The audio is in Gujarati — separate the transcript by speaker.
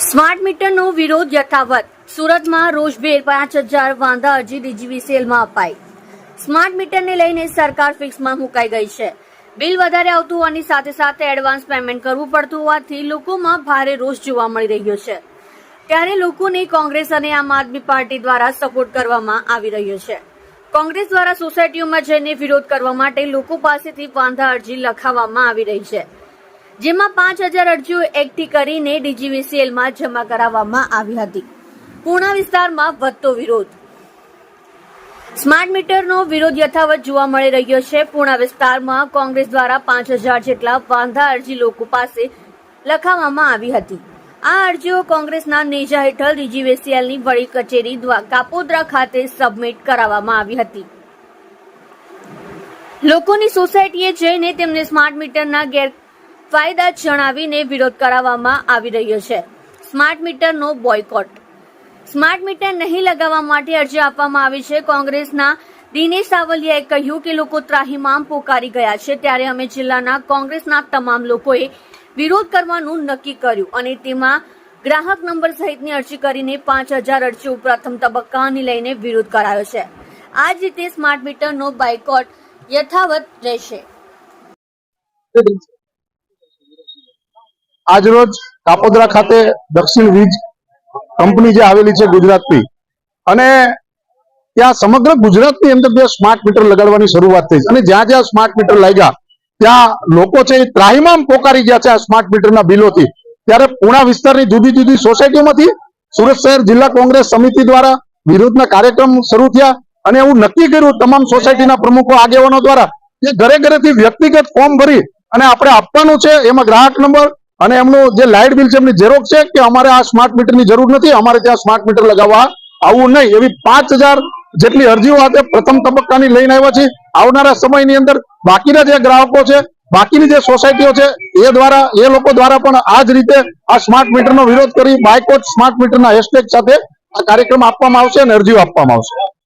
Speaker 1: સ્માર્ટ મીટરનો વિરોધ યથાવત. સુરતમાં રોષભેર 5000 વાંધા અરજી ડીજીવીસીએલમાં અપાઈ. સ્માર્ટ મીટરને લઈને સરકાર ફિક્સમાં મુકાઈ ગઈ છે. બિલ વધારે આવતું હોવાની સાથે સાથે એડવાન્સ પેમેન્ટ કરવું પડતું હોવાથી લોકોમાં ભારે રોષ જોવા મળી રહ્યો છે. ત્યારે લોકોને કોંગ્રેસ અને આમ આદમી પાર્ટી દ્વારા સપોર્ટ કરવામાં આવી રહ્યો છે. કોંગ્રેસ દ્વારા સોસાયટીઓમાં જઈને વિરોધ કરવા માટે લોકો પાસેથી વાંધા અરજી લખાવવામાં આવી રહી છે, જેમાં 5000 અરજીઓ એકઠી કરીને ડીજીવીસીએલમાં જમા કરાવવામાં આવી હતી. પૂર્ણા વિસ્તારમાં વધતો વિરોધ. સ્માર્ટ મીટરનો વિરોધ યથાવત જોવા મળી રહ્યો છે. પૂર્ણા વિસ્તારમાં કોંગ્રેસ દ્વારા 5000 જેટલા વાંધા અરજી લોકો પાસે લખાવવામાં આવી હતી. આ અરજીઓ કોંગ્રેસના નેજા હેઠળ ડીજીવીસીએલની વડી કચેરી કાપોદ્રા ખાતે સબમિટ કરાવવામાં આવી હતી. લોકોની સોસાયટીએ જઈને તેમને સ્માર્ટ મીટરના ગેરફાયદા જણાવીને વિરોધ કરાવવામાં આવી રહ્યો છે. સ્માર્ટ મીટરનો બોયકોટ. સ્માર્ટ મીટર નહીં લગાવવા માટે અરજી આપવામાં આવી છે. કોંગ્રેસના દિનેશ સાવલિયાએ કહ્યું કે લોકો ત્રાહિમામ પોકારી ગયા છે, ત્યારે અમે જિલ્લાના કોંગ્રેસના તમામ લોકોએ વિરોધ કરવાનું નક્કી કર્યું અને તેમાં ગ્રાહક નંબર સહિતની અરજી કરીને 5000 અરજીઓ પ્રથમ તબક્કાની લઈને વિરોધ કરાયો છે. આ જ રીતે સ્માર્ટ મીટરનો બોયકોટ યથાવત રહેશે.
Speaker 2: આજરોજ કાપોદ્રા ખાતે દક્ષિણ વીજ કંપની જે આવેલી છે ગુજરાતની, અને ત્યાં સમગ્ર ગુજરાતની અંદર જે સ્માર્ટ મીટર લગાડવાની શરૂઆત થઈ અને જ્યાં જ્યાં સ્માર્ટ મીટર લાગ્યા ત્યાં લોકો છે એ ત્રાહિમામ પોકારી ગયા છે આ સ્માર્ટ મીટરના બિલોથી. ત્યારે પૂર્ણા વિસ્તારની જુદી જુદી સોસાયટીઓમાંથી સુરત શહેર જિલ્લા કોંગ્રેસ સમિતિ દ્વારા વિરોધના કાર્યક્રમ શરૂ થયા અને એવું નક્કી કર્યું તમામ સોસાયટીના પ્રમુખો આગેવાનો દ્વારા કે ઘરે ઘરેથી વ્યક્તિગત ફોર્મ ભરી અને આપણે આપવાનું છે. એમાં ગ્રાહક નંબર અને એમનું જે લાઇટ બિલ છે એમની ઝેરોક્ષ છે કે અમારે આ સ્માર્ટ મીટરની જરૂર નથી, અમારે ત્યાં સ્માર્ટ મીટર લગાવવા આવવું નહીં. એવી 5000 જેટલી અરજીઓ આજે પ્રથમ તબક્કાની લઈને આવ્યા છે. આવનારા સમયની અંદર બાકીના જે ગ્રાહકો છે, બાકીની જે સોસાયટીઓ છે એ લોકો દ્વારા પણ આ જ રીતે આ સ્માર્ટ મીટરનો વિરોધ કરી બાયકોટ સ્માર્ટ મીટરના હેશટેગ સાથે આ કાર્યક્રમ આપવામાં આવશે અને અરજીઓ આપવામાં આવશે.